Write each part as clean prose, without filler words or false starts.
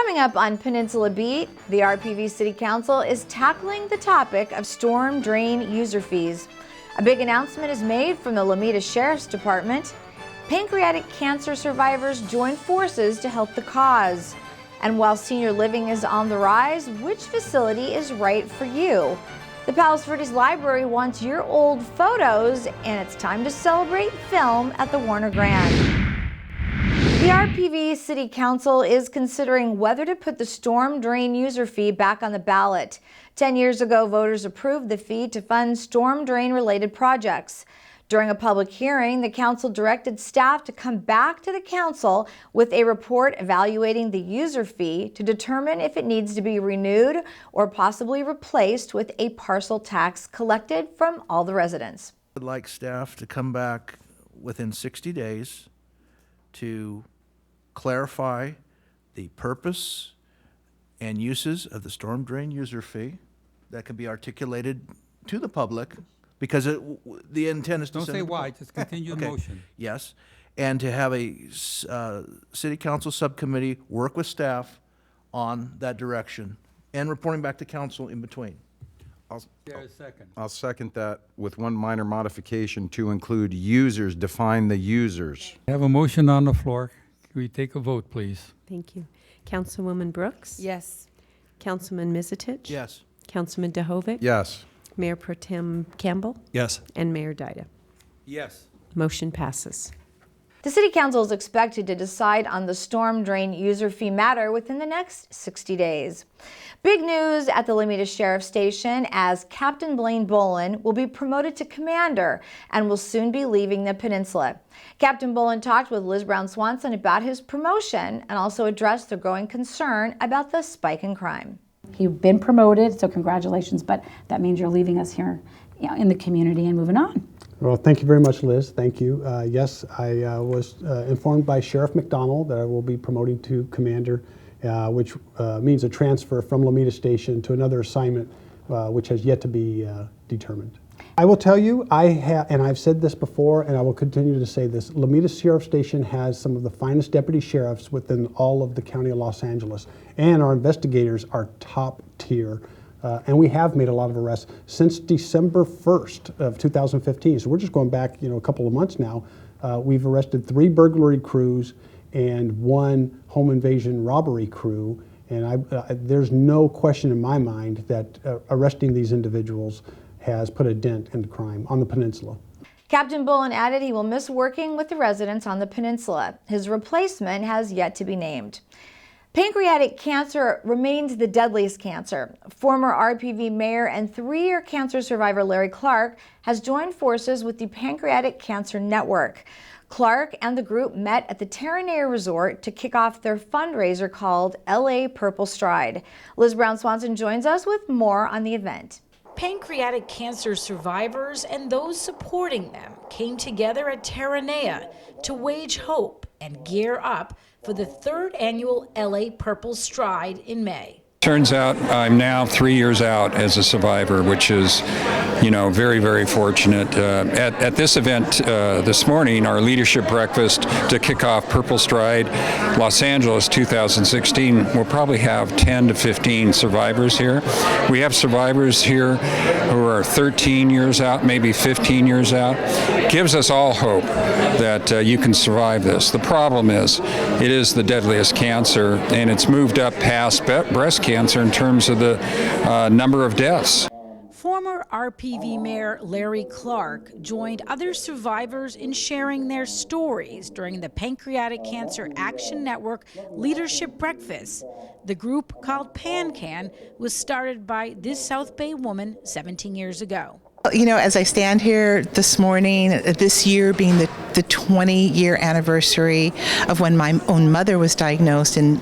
Coming up on Peninsula Beat, the RPV City Council is tackling the topic of storm drain user fees. A big announcement is made from the Lomita Sheriff's Department. Pancreatic cancer survivors join forces to help the cause. And while senior living is on the rise, which facility is right for you? The Palos Verdes Library wants your old photos, and it's time to celebrate film at the Warner Grand. The RPV City Council is considering whether to put the storm drain user fee back on the ballot. 10 years ago, voters approved the fee to fund storm drain related projects. During a public hearing, the council directed staff to come back to the council with a report evaluating the user fee to determine if it needs to be renewed or possibly replaced with a parcel tax collected from all the residents. I'd like staff to come back within 60 days to clarify the purpose and uses of the storm drain user fee that can be articulated to the public, because the intent is to Don't say why, just continue the motion. Yes, and to have a city council subcommittee work with staff on that direction and reporting back to council in between. I'll second that with one minor modification to include users, define the users. I have a motion on the floor. Can we take a vote, please? Thank you. Councilwoman Brooks? Yes. Councilman Mizatich? Yes. Councilman DeHovic? Yes. Mayor Pro Tem Campbell? Yes. And Mayor Dida. Yes. Motion passes. The City Council is expected to decide on the storm drain user fee matter within the next 60 days. Big news at the Lomita Sheriff Station, as Captain Blaine Bolin will be promoted to commander and will soon be leaving the peninsula. Captain Bolin talked with Liz Brown Swanson about his promotion and also addressed the growing concern about the spike in crime. You've been promoted, so congratulations, but that means you're leaving us here, in the community and moving on. Well, thank you very much, Liz. Thank you. Yes, I was informed by Sheriff McDonald that I will be promoting to commander, which means a transfer from Lomita Station to another assignment, which has yet to be determined. I will tell you, and I've said this before, and I will continue to say this, Lomita Sheriff Station has some of the finest deputy sheriffs within all of the county of Los Angeles, and our investigators are top tier. And we have made a lot of arrests since December 1st of 2015. So we're just going back, a couple of months now. We've arrested 3 burglary crews and 1 home invasion robbery crew. And there's no question in my mind that arresting these individuals has put a dent in crime on the peninsula. Captain Bolin added he will miss working with the residents on the peninsula. His replacement has yet to be named. Pancreatic cancer remains the deadliest cancer. Former RPV mayor and 3-year cancer survivor Larry Clark has joined forces with the Pancreatic Cancer Network. Clark and the group met at the Terranea Resort to kick off their fundraiser called LA Purple Stride. Liz Brown Swanson joins us with more on the event. Pancreatic cancer survivors and those supporting them came together at Terranea to wage hope and gear up for the 3rd annual LA Purple Stride in May. Turns out I'm now 3 years out as a survivor, which is, very, very fortunate. At this event this morning, our leadership breakfast to kick off Purple Stride Los Angeles 2016, we'll probably have 10 to 15 survivors here. We have survivors here who are 13 years out, maybe 15 years out. Gives us all hope that you can survive this. The problem is, it is the deadliest cancer, and it's moved up past breast cancer in terms of the number of deaths. Former RPV Mayor Larry Clark joined other survivors in sharing their stories during the Pancreatic Cancer Action Network Leadership Breakfast. The group, called PanCan, was started by this South Bay woman 17 years ago. As I stand here this morning, this year being the 20-year anniversary of when my own mother was diagnosed and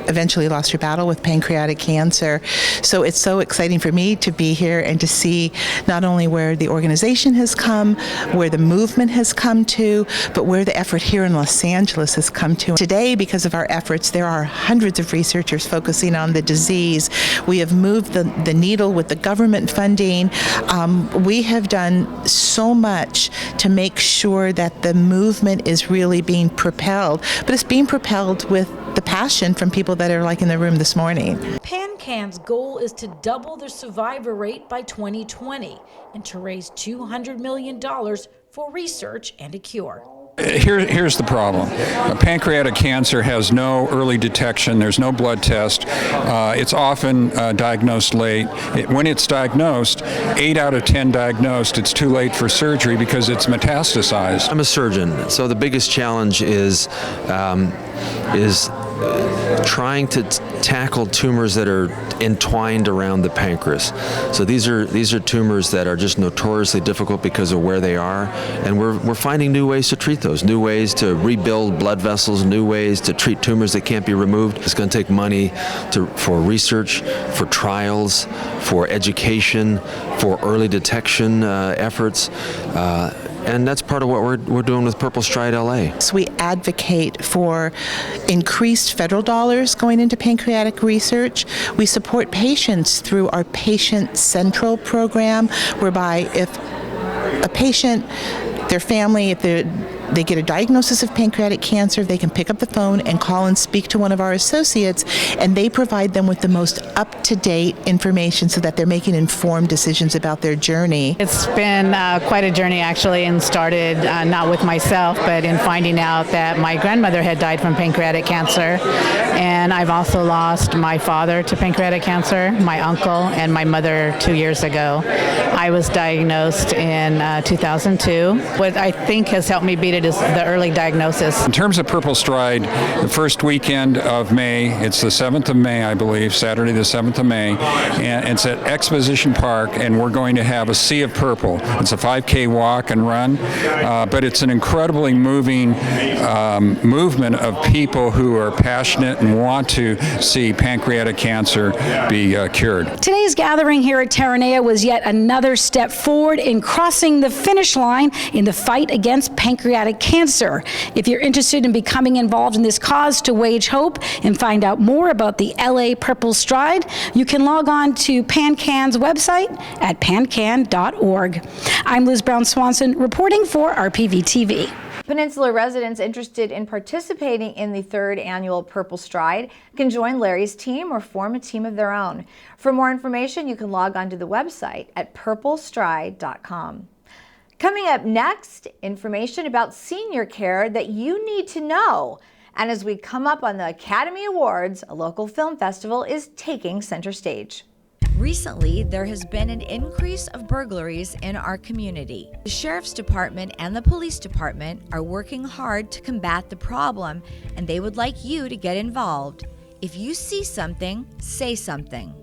eventually lost her battle with pancreatic cancer. So it's so exciting for me to be here and to see not only where the organization has come, where the movement has come to, but where the effort here in Los Angeles has come to. Today, because of our efforts, there are hundreds of researchers focusing on the disease. We have moved the needle with the government funding. we have done so much to make sure that the movement is really being propelled, but it's being propelled with the passion from people that are like in the room this morning. PanCan's goal is to double the survivor rate by 2020 and to raise $200 million for research and a cure. Here's the problem. Pancreatic cancer has no early detection. There's no blood test. It's often diagnosed late. When it's diagnosed, 8 out of 10 diagnosed, it's too late for surgery because it's metastasized. I'm a surgeon, so the biggest challenge is trying to tackle tumors that are entwined around the pancreas. So these are tumors that are just notoriously difficult because of where they are, and we're finding new ways to treat those, new ways to rebuild blood vessels, new ways to treat tumors that can't be removed. It's going to take money for research, for trials, for education, for early detection efforts. And that's part of what we're doing with Purple Stride LA. So we advocate for increased federal dollars going into pancreatic research. We support patients through our Patient Central program, whereby if a patient, their family, if they get a diagnosis of pancreatic cancer, they can pick up the phone and call and speak to one of our associates, and they provide them with the most up-to-date information so that they're making informed decisions about their journey. It's been quite a journey, actually, and started not with myself, but in finding out that my grandmother had died from pancreatic cancer, and I've also lost my father to pancreatic cancer, my uncle, and my mother 2 years ago. I was diagnosed in 2002. What I think has helped me beat it is the early diagnosis. In terms of Purple Stride, the first weekend of May, it's the 7th of May, I believe, Saturday the 7th of May, and it's at Exposition Park, and we're going to have a Sea of Purple. It's a 5K walk and run, but it's an incredibly moving movement of people who are passionate and want to see pancreatic cancer be cured. Today's gathering here at Terranea was yet another step forward in crossing the finish line in the fight against pancreatic cancer. If you're interested in becoming involved in this cause to wage hope and find out more about the LA Purple Stride, you can log on to PanCan's website at pancan.org. I'm Liz Brown Swanson reporting for RPVtv. Peninsula residents interested in participating in the 3rd annual Purple Stride can join Larry's team or form a team of their own. For more information, you can log on to the website at purplestride.com. Coming up next, information about senior care that you need to know. And as we come up on the Academy Awards, a local film festival is taking center stage. Recently, there has been an increase of burglaries in our community. The Sheriff's Department and the Police Department are working hard to combat the problem, and they would like you to get involved. If you see something, say something.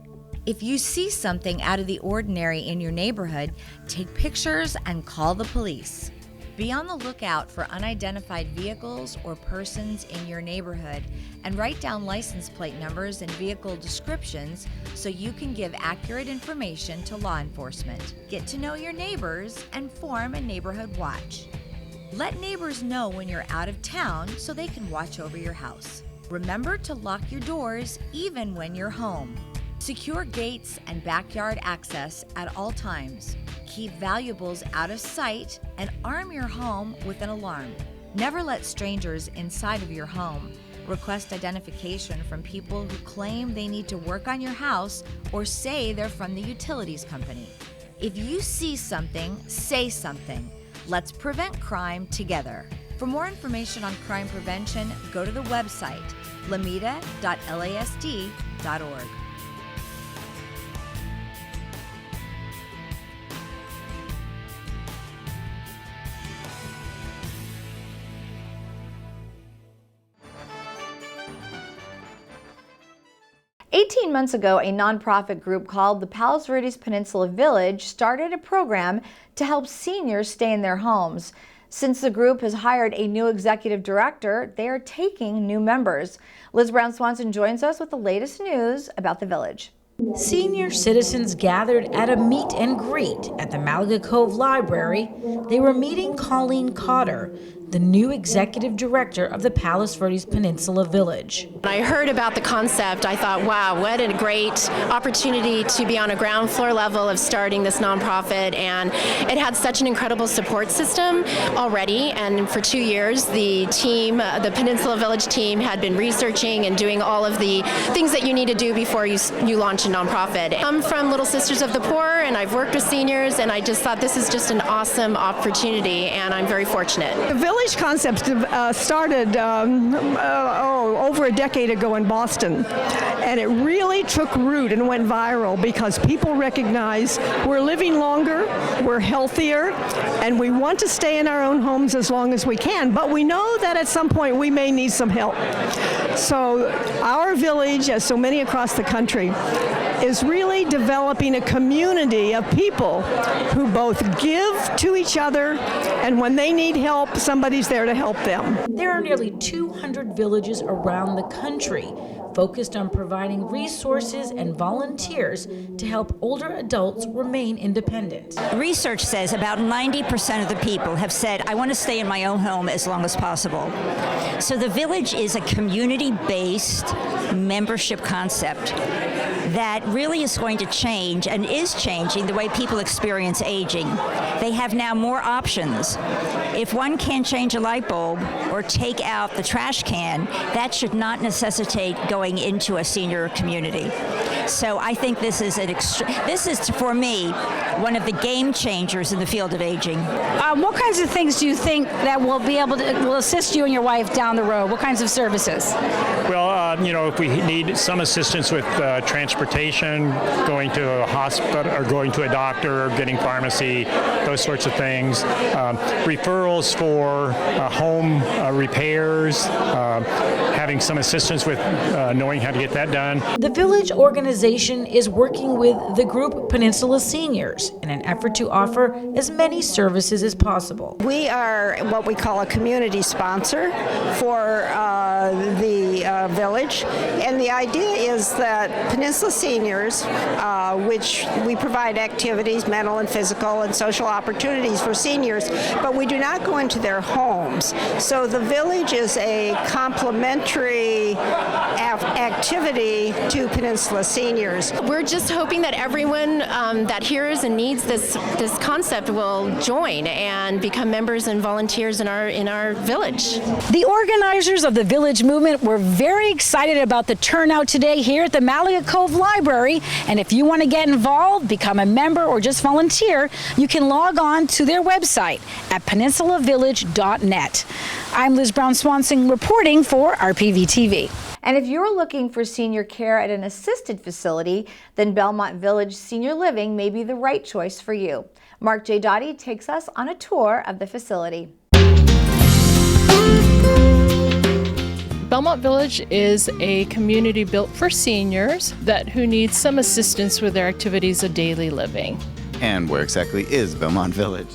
If you see something out of the ordinary in your neighborhood, take pictures and call the police. Be on the lookout for unidentified vehicles or persons in your neighborhood, and write down license plate numbers and vehicle descriptions so you can give accurate information to law enforcement. Get to know your neighbors and form a neighborhood watch. Let neighbors know when you're out of town so they can watch over your house. Remember to lock your doors even when you're home. Secure gates and backyard access at all times. Keep valuables out of sight and arm your home with an alarm. Never let strangers inside of your home. Request identification from people who claim they need to work on your house or say they're from the utilities company. If you see something, say something. Let's prevent crime together. For more information on crime prevention, go to the website lomita.lasd.org. "18 months ago, a nonprofit group called the Palos Verdes Peninsula Village started a program to help seniors stay in their homes. Since the group has hired a new executive director, they are taking new members. Liz Brown Swanson joins us with the latest news about the village. Senior citizens gathered at a meet and greet at the Malaga Cove Library. They were meeting Colleen Cotter, the new executive director of the Palos Verdes Peninsula Village. When I heard about the concept, I thought, wow, what a great opportunity to be on a ground floor level of starting this nonprofit. And it had such an incredible support system already. And for 2 years, the team, the Peninsula Village team, had been researching and doing all of the things that you need to do before you launch a nonprofit. I'm from Little Sisters of the Poor, and I've worked with seniors, and I just thought this is just an awesome opportunity, and I'm very fortunate. The village concept started over a decade ago in Boston, and it really took root and went viral because people recognize we're living longer, we're healthier, and we want to stay in our own homes as long as we can, but we know that at some point we may need some help. So our village, as so many across the country, is really developing a community of people who both give to each other, and when they need help, somebody's there to help them. There are nearly 200 villages around the country focused on providing resources and volunteers to help older adults remain independent. Research says about 90% of the people have said, I want to stay in my own home as long as possible. So the village is a community-based membership concept that really is going to change and is changing the way people experience aging. They have now more options. If one can't change a light bulb or take out the trash can, that should not necessitate going into a senior community. So I think this is for me one of the game changers in the field of aging. What kinds of things do you think that will assist you and your wife down the road? What kinds of services? Well, if we need some assistance with transportation, going to a hospital or going to a doctor, getting pharmacy, those sorts of things, referrals for home repairs, having some assistance with knowing how to get that done. The village organization is working with the group Peninsula Seniors in an effort to offer as many services as possible. We are what we call a community sponsor for the village, and the idea is that Peninsula Seniors, which we provide activities, mental and physical and social opportunities for seniors, but we do not go into their homes. So the village is a complementary activity to Peninsula Seniors. We're just hoping that everyone that hears and needs this concept will join and become members and volunteers in our village. The organizers of the Village Movement were very excited about the turnout today here at the Malaga Cove Library, and if you want to get involved, become a member, or just volunteer, you can log on to their website at peninsulavillage.net. I'm Liz Brown-Swanson reporting for RPVtv. And if you're looking for senior care at an assisted facility, then Belmont Village Senior Living may be the right choice for you. Mark J. Dottie takes us on a tour of the facility. Belmont Village is a community built for seniors who need some assistance with their activities of daily living. And where exactly is Belmont Village?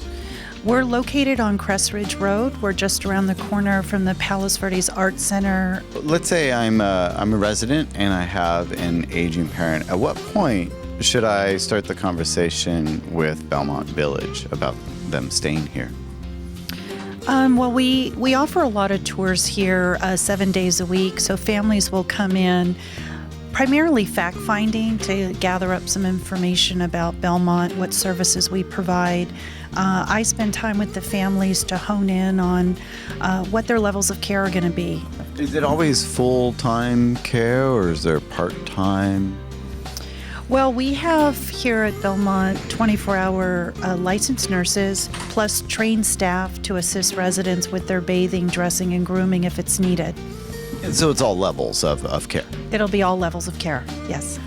We're located on Crest Ridge Road. We're just around the corner from the Palos Verdes Art Center. Let's say I'm a resident and I have an aging parent. At what point should I start the conversation with Belmont Village about them staying here? Well, we offer a lot of tours here 7 days a week, so families will come in primarily fact-finding to gather up some information about Belmont, what services we provide. I spend time with the families to hone in on what their levels of care are going to be. Is it always full-time care or is there part-time? Well, we have here at Belmont 24-hour licensed nurses plus trained staff to assist residents with their bathing, dressing, and grooming if it's needed. And so it's all levels of care? It'll be all levels of care, yes.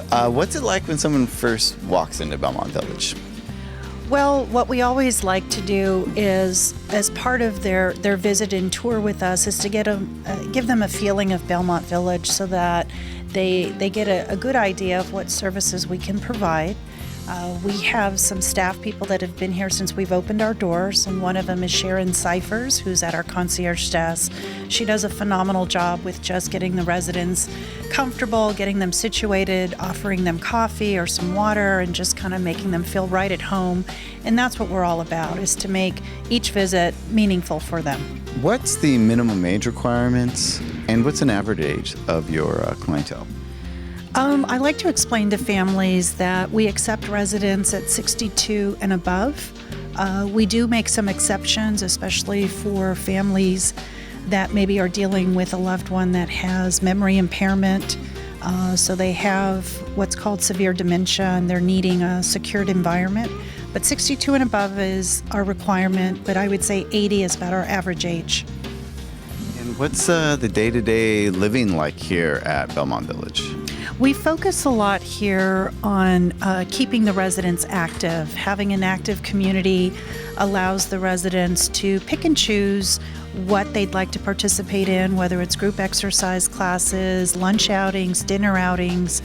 What's it like when someone first walks into Belmont Village? Well, what we always like to do is, as part of their visit and tour with us, is to give them a feeling of Belmont Village so that they get a good idea of what services we can provide. We have some staff people that have been here since we've opened our doors, and one of them is Sharon Cyphers, who's at our concierge desk. She does a phenomenal job with just getting the residents comfortable, getting them situated, offering them coffee or some water, and just kind of making them feel right at home. And that's what we're all about, is to make each visit meaningful for them. What's the minimum age requirements, and what's an average age of your clientele? I like to explain to families that we accept residents at 62 and above. We do make some exceptions, especially for families that maybe are dealing with a loved one that has memory impairment. So they have what's called severe dementia and they're needing a secured environment. But 62 and above is our requirement, but I would say 80 is about our average age. And what's the day-to-day living like here at Belmont Village? We focus a lot here on keeping the residents active. Having an active community allows the residents to pick and choose what they'd like to participate in, whether it's group exercise classes, lunch outings, dinner outings.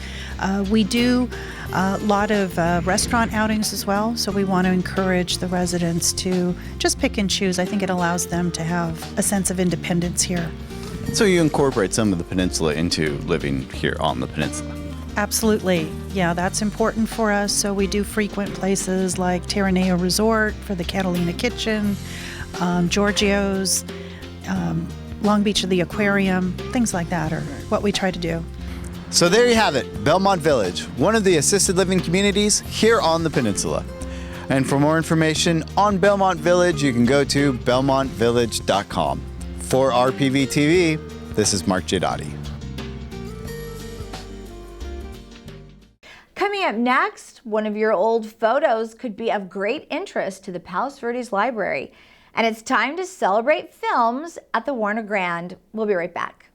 We do a lot of restaurant outings as well, so we want to encourage the residents to just pick and choose. I think it allows them to have a sense of independence here. So you incorporate some of the peninsula into living here on the peninsula? Absolutely. Yeah, that's important for us. So we do frequent places like Terraneo Resort for the Catalina Kitchen, Giorgio's, Long Beach of the Aquarium, things like that are what we try to do. So there you have it, Belmont Village, one of the assisted living communities here on the peninsula. And for more information on Belmont Village, you can go to belmontvillage.com. For RPVtv, this is Mark J. Dottie. Coming up next, one of your old photos could be of great interest to the Palos Verdes Library. And it's time to celebrate films at the Warner Grand. We'll be right back.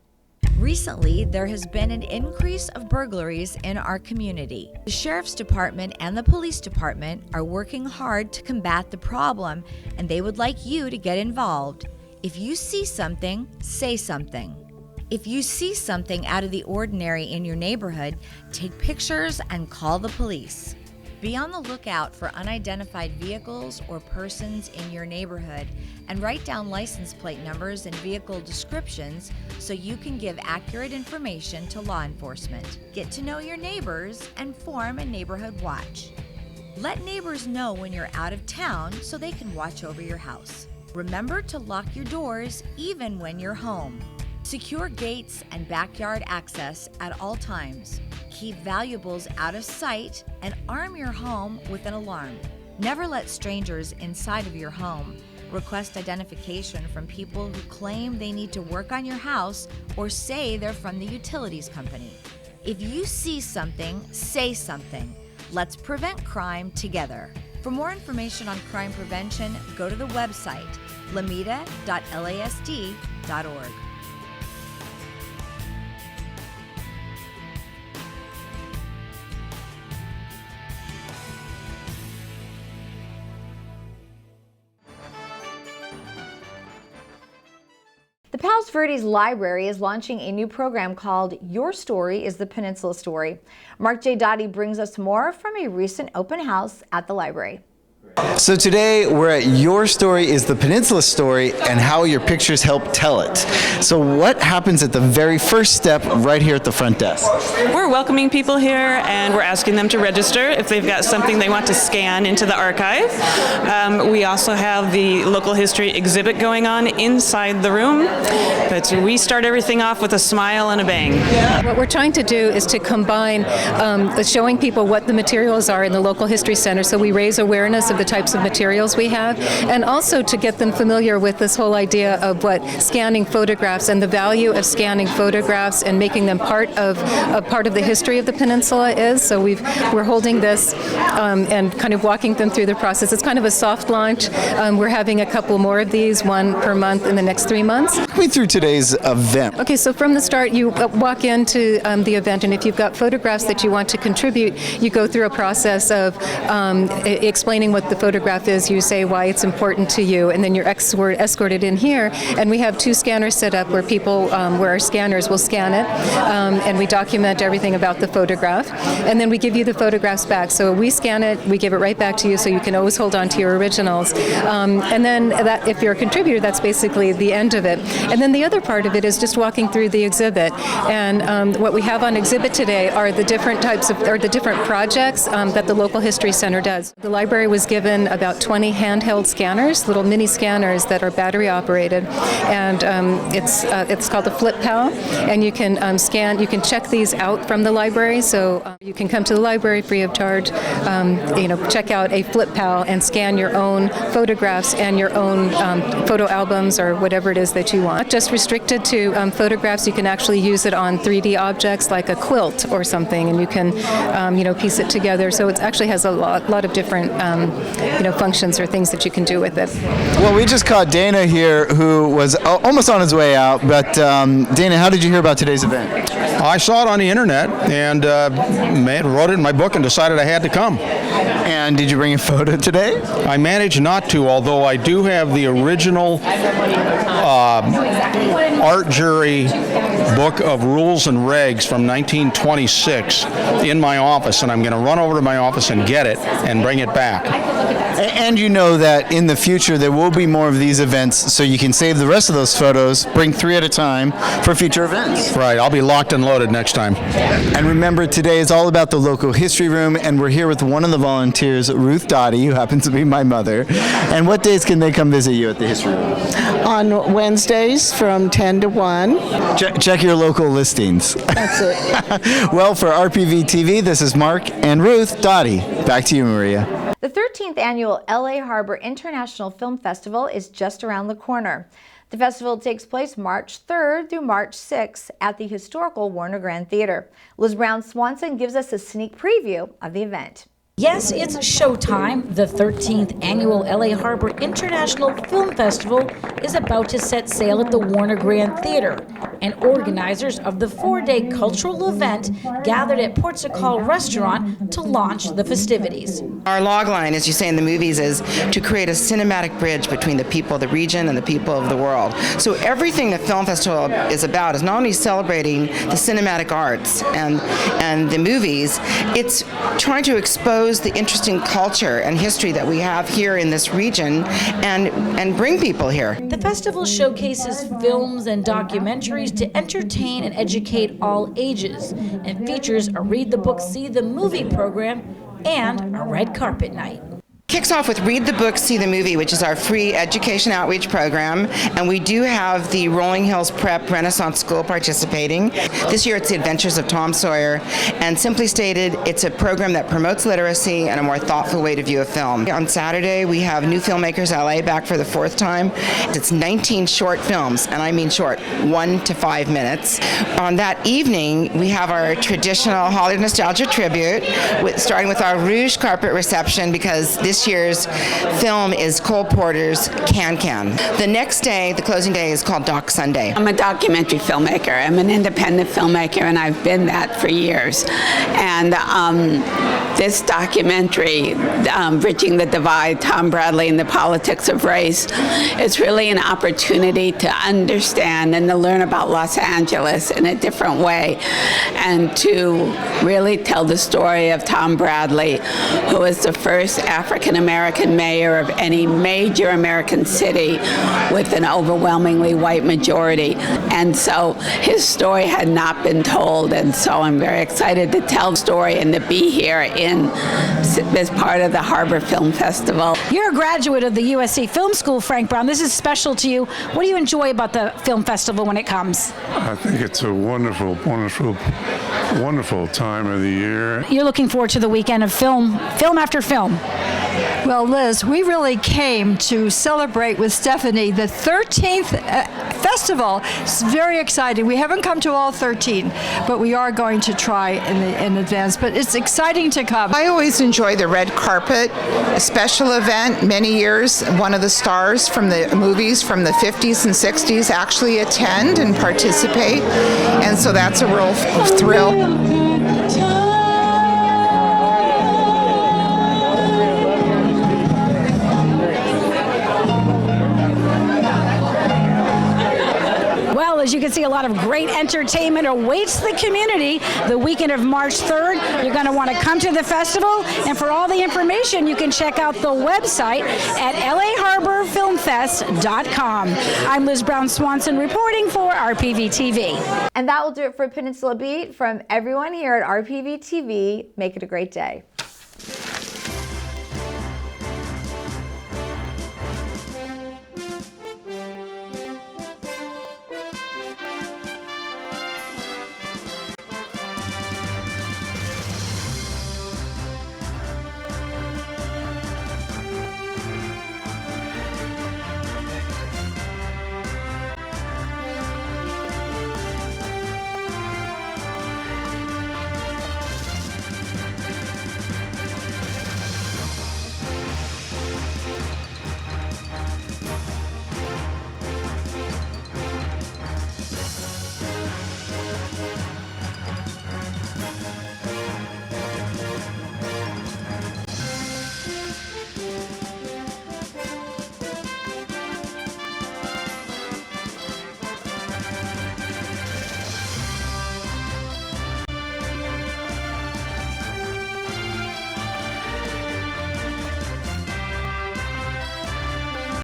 Recently, there has been an increase of burglaries in our community. The Sheriff's Department and the Police Department are working hard to combat the problem, and they would like you to get involved. If you see something, say something. If you see something out of the ordinary in your neighborhood, take pictures and call the police. Be on the lookout for unidentified vehicles or persons in your neighborhood and write down license plate numbers and vehicle descriptions so you can give accurate information to law enforcement. Get to know your neighbors and form a neighborhood watch. Let neighbors know when you're out of town so they can watch over your house. Remember to lock your doors even when you're home. Secure gates and backyard access at all times. Keep valuables out of sight and arm your home with an alarm. Never let strangers inside of your home. Request identification from people who claim they need to work on your house or say they're from the utilities company. If you see something, say something. Let's prevent crime together. For more information on crime prevention, go to the website lomita.lasd.org. The Palos Verdes Library is launching a new program called Your Story is the Peninsula Story. Mark J. Dottie brings us more from a recent open house at the library. So today we're at Your Story is the Peninsula Story and how your pictures help tell it. So what happens at the very first step right here at the front desk? We're welcoming people here and we're asking them to register if they've got something they want to scan into the archive. We also have the local history exhibit going on inside the room, but we start everything off with a smile and a bang. What we're trying to do is to combine showing people what the materials are in the local history center, so we raise awareness of the types of materials we have, and also to get them familiar with this whole idea of what scanning photographs and the value of scanning photographs and making them part of the history of the peninsula is. So we're holding this and kind of walking them through the process. It's kind of a soft launch. We're having a couple more of these, one per month in the next 3 months. Walk me through today's event. Okay, so from the start, you walk into the event, and if you've got photographs that you want to contribute, you go through a process of explaining what the photograph is, you say why it's important to you, and then you're escorted in here. And we have 2 scanners set up where people, where our scanners will scan it, and we document everything about the photograph. And then we give you the photographs back. So we scan it, we give it right back to you, so you can always hold on to your originals. And then that, if you're a contributor, that's basically the end of it. And then the other part of it is just walking through the exhibit. And what we have on exhibit today are the different types of, or the different projects that the local history center does. The library was given about 20 handheld scanners, little mini scanners that are battery operated, and it's called the Flip Pal, and you can scan, you can check these out from the library, so you can come to the library free of charge, check out a Flip Pal and scan your own photographs and your own photo albums or whatever it is that you want. Not just restricted to photographs, you can actually use it on 3D objects like a quilt or something, and you can piece it together. So it actually has a lot of different functions or things that you can do with it. Well, we just caught Dana here, who was almost on his way out. But Dana, how did you hear about today's event? I saw it on the internet and wrote it in my book and decided I had to come. And did you bring a photo today? I managed not to, although I do have the original art jury book of rules and regs from 1926 in my office, and I'm going to run over to my office and get it and bring it back. And you know that in the future there will be more of these events, so you can save the rest of those photos, bring 3 at a time for future events. Right, I'll be locked and loaded next time. And remember, today is all about the local history room, and we're here with one of the volunteers, Ruth Dottie, who happens to be my mother. And what days can they come visit you at the history room? On Wednesdays from 10 to 1. Check your local listings. That's it. Well, for RPVtv, this is Mark and Ruth Dottie. Back to you, Maria. The 13th annual LA Harbor International Film Festival is just around the corner. The festival takes place March 3rd through March 6th at the historical Warner Grand Theater. Liz Brown Swanson gives us a sneak preview of the event. Yes, it's showtime. The 13th annual LA Harbor International Film Festival is about to set sail at the Warner Grand Theater, and organizers of the 4-day cultural event gathered at Portugal Restaurant to launch the festivities. Our logline, as you say in the movies, is to create a cinematic bridge between the people of the region and the people of the world. So everything the film festival is about is not only celebrating the cinematic arts and the movies, it's trying to expose the interesting culture and history that we have here in this region and bring people here. The festival showcases films and documentaries to entertain and educate all ages, and features a Read the Book, See the Movie program and a red carpet night. Kicks off with Read the Book, See the Movie, which is our free education outreach program, and we do have the Rolling Hills Prep Renaissance School participating. This year it's the Adventures of Tom Sawyer, and simply stated, it's a program that promotes literacy and a more thoughtful way to view a film. On Saturday we have New Filmmakers LA back for the 4th time. It's 19 short films, and I mean short, 1 to 5 minutes. On that evening we have our traditional Hollywood Nostalgia tribute, starting with our rouge carpet reception, because this year's film is Cole Porter's Can-Can. The next day, the closing day, is called Doc Sunday. I'm a documentary filmmaker. I'm an independent filmmaker, and I've been that for years. And this documentary, Bridging the Divide, Tom Bradley and the Politics of Race, is really an opportunity to understand and to learn about Los Angeles in a different way, and to really tell the story of Tom Bradley, who was the first African-American mayor of any major American city with an overwhelmingly white majority. And so his story had not been told, and so I'm very excited to tell the story and to be here as part of the Harbor Film Festival. You're a graduate of the USC Film School, Frank Brown. This is special to you. What do you enjoy about the film festival when it comes? I think it's a wonderful, wonderful, wonderful time of the year. You're looking forward to the weekend of film after film. Well, Liz, we really came to celebrate with Stephanie the 13th festival. It's very exciting. We haven't come to all 13, but we are going to try in advance. But it's exciting to come. I always enjoy the red carpet, a special event. Many years, one of the stars from the movies from the 50s and 60s actually attend and participate, and so that's a real thrill. can see a lot of great entertainment awaits the community the weekend of March 3rd. You're going to want to come to the festival, and for all the information, you can check out the website at laharborfilmfest.com. I'm Liz Brown Swanson reporting for RPVtv. And that will do it for Peninsula Beat. From everyone here at RPVtv, make it a great day.